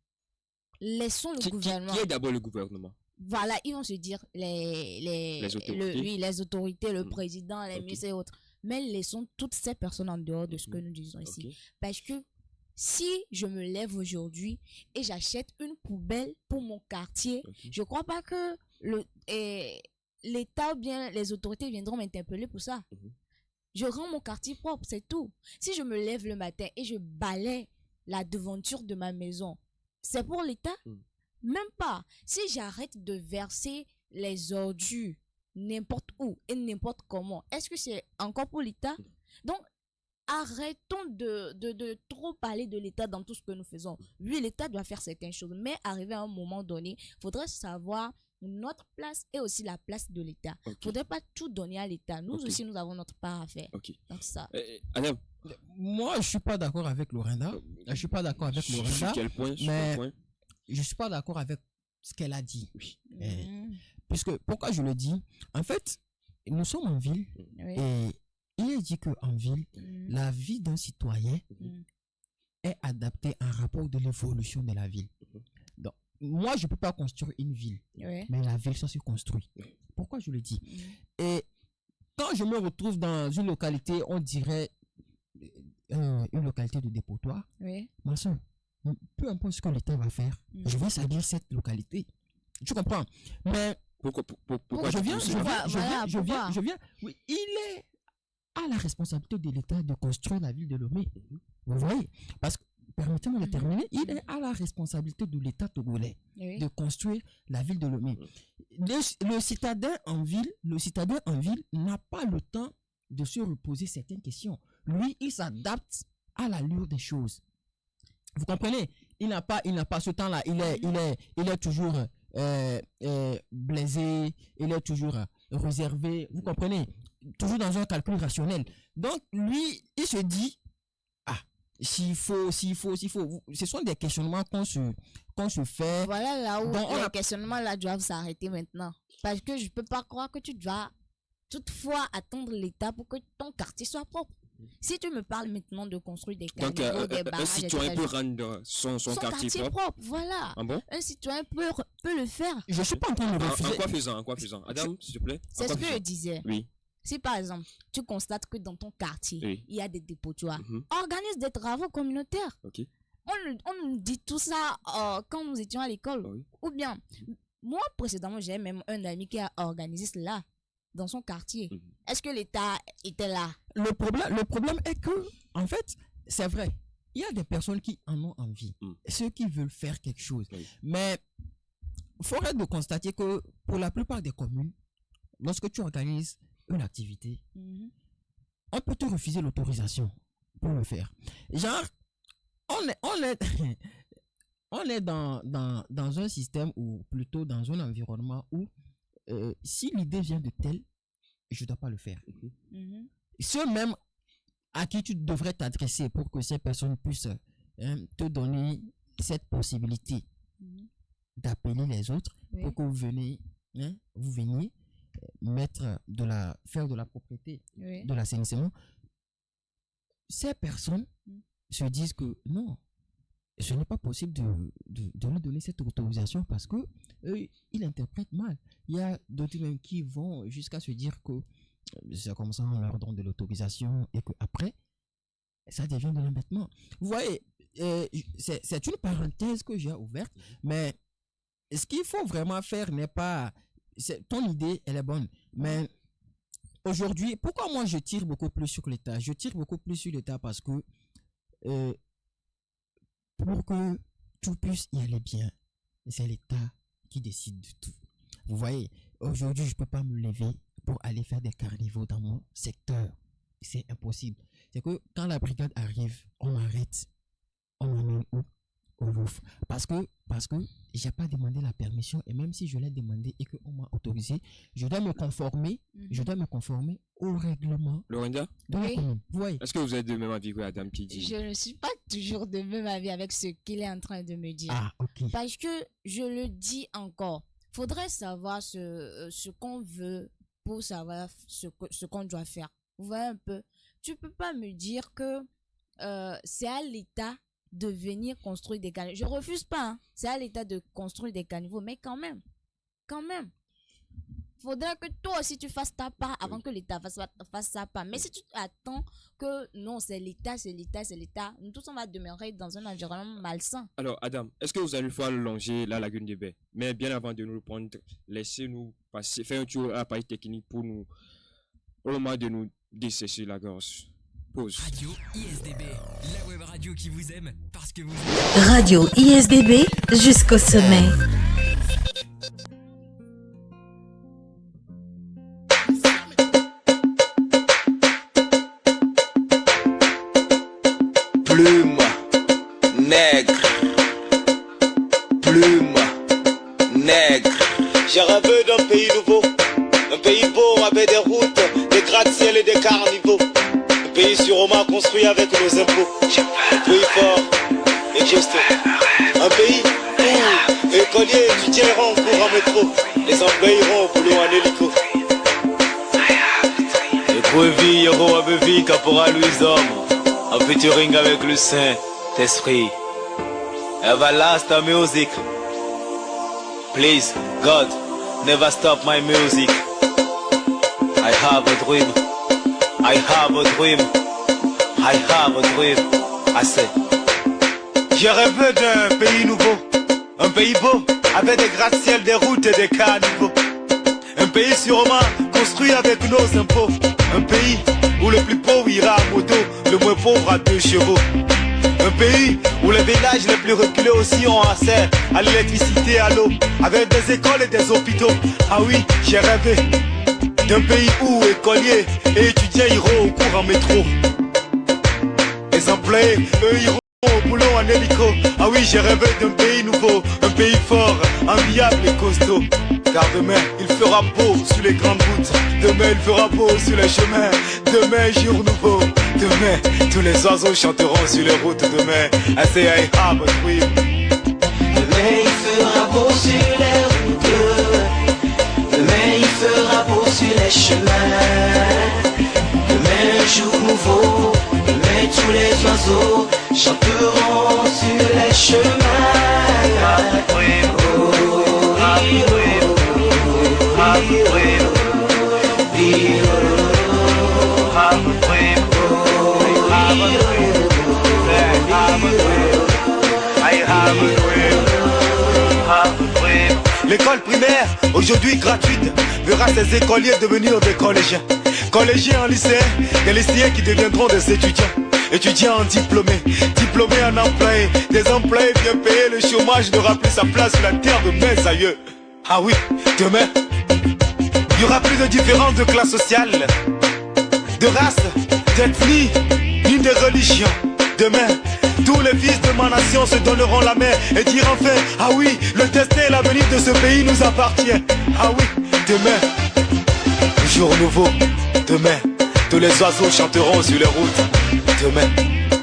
Laissons le gouvernement. Qui est d'abord le gouvernement? Voilà, ils vont se dire les autorités. les autorités, le Mm. président, les Ok. ministres et autres. Mais laissons toutes ces personnes en dehors de ce que nous disons ici. Ok. Parce que si je me lève aujourd'hui et j'achète une poubelle pour mon quartier, Ok. je crois pas que l'État ou bien les autorités viendront m'interpeller pour ça. Mhm. Je rends mon quartier propre, c'est tout. Si je me lève le matin et je balaie la devanture de ma maison, c'est pour l'État? Mm. Même pas. Si j'arrête de verser les ordures n'importe où et n'importe comment, est-ce que c'est encore pour l'État? Donc, arrêtons de trop parler de l'État dans tout ce que nous faisons. Oui, l'État doit faire certaines choses, mais arrivé à un moment donné, il faudrait savoir notre place et aussi la place de l'État. Il Ok. ne faudrait pas tout donner à l'État. Nous Ok. aussi, nous avons notre part à faire. Ok. Donc ça. Adam, Moi, je suis pas d'accord avec Lorinda. Je suis pas d'accord avec sur Lorinda. quel point? Sur mais- quel point? Je suis pas d'accord avec ce qu'elle a dit. Oui. Mhm. Puisque, pourquoi je le dis? En fait, nous sommes en ville Oui. et il est dit qu'en ville, Mhm. la vie d'un citoyen Mhm. est adaptée en rapport de l'évolution de la ville. Donc, moi, je peux pas construire une ville, Oui. mais la ville, ça se construit. Pourquoi je le dis? Et quand je me retrouve dans une localité, on dirait une localité de dépotoir, Oui. ma soeur, peu importe ce que l'État va faire, je vais salir cette localité. Tu comprends? Mais Pourquoi je tu viens, penses je cela? viens, je Voilà, viens, je pourquoi? viens, je viens. Oui, il est à la responsabilité de l'État de construire la ville de Lomé. Vous voyez? Parce que, permettez-moi de terminer, il est à la responsabilité de l'État togolais Oui. de construire la ville de Lomé. Le citadin en ville n'a pas le temps de se reposer certaines questions. Lui, il s'adapte à l'allure des choses. Vous comprenez? Il n'a pas ce temps-là. Il est toujours blasé, il est toujours réservé. Vous comprenez? Toujours dans un calcul rationnel. Donc, lui, il se dit, s'il faut. Ce sont des questionnements qu'on se fait. Voilà là où Donc, on les a- questionnements là doivent s'arrêter maintenant. Parce que je peux pas croire que tu dois toutefois attendre l'État pour que ton quartier soit propre. Si tu me parles maintenant de construire des Donc, caniveaux, des un barrages, citoyen etc., peut rendre son quartier propre. Voilà. Ah bon? Un citoyen peut le faire. Je suis pas en train de En refuser. quoi faisant? En quoi faisant? Adam, s'il te plaît. C'est ce que je disais. Oui. Si par exemple, tu constates que dans ton quartier, Oui. il y a des dépotoirs, Mhm. organise des travaux communautaires. Ok. On nous dit tout ça quand nous étions à l'école. Oui. Ou bien, moi précédemment, j'ai même un ami qui a organisé cela dans son quartier. Mhm. Est-ce que l'État était là? Le problème est que, en fait, c'est vrai, il y a des personnes qui en ont envie, ceux qui veulent faire quelque chose. Oui. Mais il faudrait de constater que pour la plupart des communes, lorsque tu organises une activité, on peut te refuser l'autorisation pour le faire. Genre, on est on est dans un système ou plutôt dans un environnement où si l'idée vient de tel, je ne dois pas le faire. Ceux même à qui tu devrais t'adresser pour que ces personnes puissent te donner cette possibilité d'appeler les autres pour que vous veniez faire de la propriété, de l'assainissement. Ces personnes se disent que non, ce n'est pas possible de lui donner cette autorisation parce que il interprète mal. Il y a d'autres même qui vont jusqu'à se dire que c'est comme ça, on leur donne de l'autorisation et qu'après, ça devient de l'embêtement. Vous voyez, c'est une parenthèse que j'ai ouverte, mais ce qu'il faut vraiment faire n'est pas... Ton idée, elle est bonne, mais aujourd'hui, pourquoi moi je tire beaucoup plus sur l'État? Je tire beaucoup plus sur l'État parce que pour que tout puisse y aller bien, c'est l'État qui décide de tout. Vous voyez, aujourd'hui, je ne peux pas me lever pour aller faire des carnivaux dans mon secteur. C'est impossible. C'est que quand la brigade arrive, on m'arrête. On m'amène où? Au Louvre. Parce que je n'ai pas demandé la permission et même si je l'ai demandé et qu'on m'a autorisé, je dois me conformer au règlement Lorinda, de la commune. Oui. est-ce que vous êtes de même avis que la dame qui dit? Je ne suis pas toujours de même avis avec ce qu'il est en train de me dire. Ah, ok. Parce que je le dis encore, faudrait savoir ce qu'on veut pour savoir ce qu'on doit faire. Vous voyez un peu, tu peux pas me dire que c'est à l'État de venir construire des caniveaux. Je refuse pas, hein. C'est à l'État de construire des caniveaux, mais quand même, faudrait que toi aussi tu fasses ta part avant que l'État fasse sa part. Mais si tu attends que non, c'est l'État, nous tous on va demeurer dans un environnement malsain. Alors Adam, est-ce que vous allez faire longer la lagune des Baies? Mais bien avant de nous le prendre, laissez-nous passer, faire un tour à l'appareil technique pour au moment de nous dessécher la gorge. Pause. Radio ISDB, la web radio qui vous aime parce que vous Radio ISDB jusqu'au sommet. Plume, nègre. Plume, nègre. J'ai rêvé d'un pays nouveau, un pays beau avec des routes, des gratte-ciel et des carnivaux. Un pays sûrement construit avec nos impôts. Un pays fort et juste. Un pays où écoliers, étudiants iront en cours en métro. Les employés iront au boulot en hélico. Et Brevi, Yoro Abevi, Caporal Louis Homme. En featuring avec le Saint-Esprit. Everlasting music. Please, God, never stop my music. I have a dream. I have a dream. I have a dream. I say. J'ai rêvé d'un pays nouveau. Un pays beau, avec des gratte-ciel, des routes et des caniveaux. Un pays sûrement construit avec nos impôts. Un pays où le plus pauvre ira à moto, le moins pauvre à 2 chevaux. Un pays où les villages les plus reculés aussi ont accès à l'électricité, à l'eau, avec des écoles et des hôpitaux. Ah oui, j'ai rêvé d'un pays où écoliers et étudiants iront au cours en métro. Les employés, eux, iront au boulot en hélico. Ah oui, j'ai rêvé d'un pays nouveau, un pays fort, enviable et costaud. Car demain, il fera beau sur les grandes routes. Demain, il fera beau sur les chemins. Demain, jour nouveau. Demain, tous les oiseaux chanteront sur les routes. Demain, I say I have a dream. Demain, il fera beau sur les routes. Demain, il fera beau sur les chemins. Demain, jour nouveau. Demain, tous les oiseaux chanteront sur les chemins. Have a dream. Have a dream. Have a dream. Have a dream. Have a dream. Have a dream. I have a dream. Have a dream. L'école primaire, aujourd'hui gratuite, verra ses écoliers devenir des collégiens. Collégiens en lycée, des lycéens qui deviendront des étudiants. Étudiants diplômés, diplômés en employés. Des employés bien payés, le chômage n'aura plus sa place sur la terre de mes aïeux. Ah oui, demain, il n'y aura plus de différence de classe sociale, de race, d'ethnie, ni de religion. Demain, Tous les fils de ma nation se donneront la main et diront enfin, ah oui, le destin et l'avenir de ce pays nous appartient. Ah oui, demain, jour nouveau, demain, tous les oiseaux chanteront sur les routes. Demain,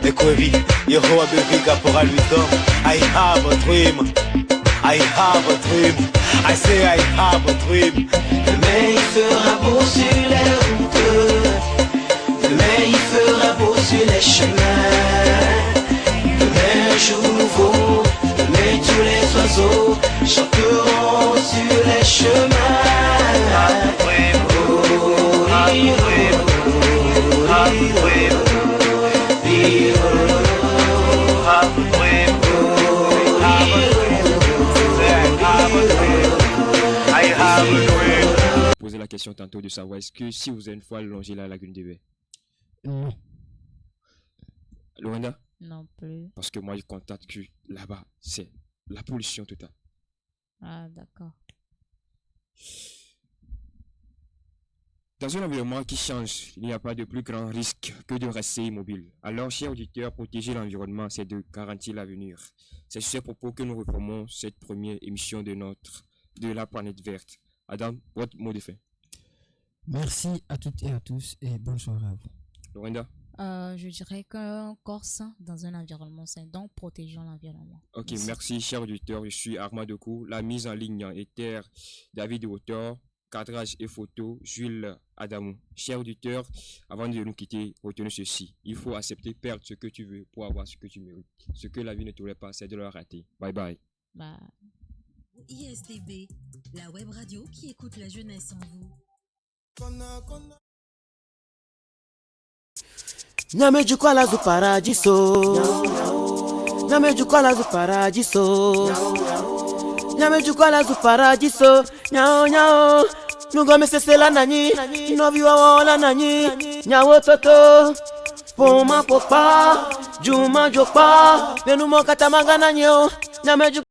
Ekwevi, Yehowa Bevi Caporal Victor. I have a dream, I have a dream, I say I have a dream. Demain il fera beau sur les routes, demain il fera beau sur les chemins. Demain un jour nouveau, demain tous les oiseaux chanteront sur les chemins. Poser la question tantôt de savoir est-ce que si vous avez une fois longé la lagune de Baie. Non. Lorinda? Non plus. Parce que moi je constate que là-bas c'est la pollution totale. Ah, d'accord. Dans un environnement qui change, il n'y a pas de plus grand risque que de rester immobile. Alors, chers auditeurs, protéger l'environnement, c'est de garantir l'avenir. C'est sur ces propos que nous reformons cette première émission de la planète verte. Adam, votre mot de fin. Merci à toutes et à tous et bonne soirée à vous. Lorinda? Je dirais qu'un corps sain dans un environnement sain, donc protégeons l'environnement. Ok, merci chers auditeurs, je suis Armand Decou. La mise en ligne est terre David de Hauteur, cadrage et photo Jules Adamou. Chers auditeurs, avant de nous quitter, retenez ceci. Il faut accepter perdre ce que tu veux pour avoir ce que tu mérites. Ce que la vie ne tolère pas, c'est de le rater. Bye bye. Bye. ISDB, la web radio qui écoute la jeunesse en vous. Nyame jukwala zu paradiso, Nyame jukwala zu paradiso, Nyame jukwala zu paradiso, nyao nyao, nugome sesela nanyi, novi wawola nanyi, nyawo toto, poma popa, juma jopa, nenu mokata magana nyo, Nyame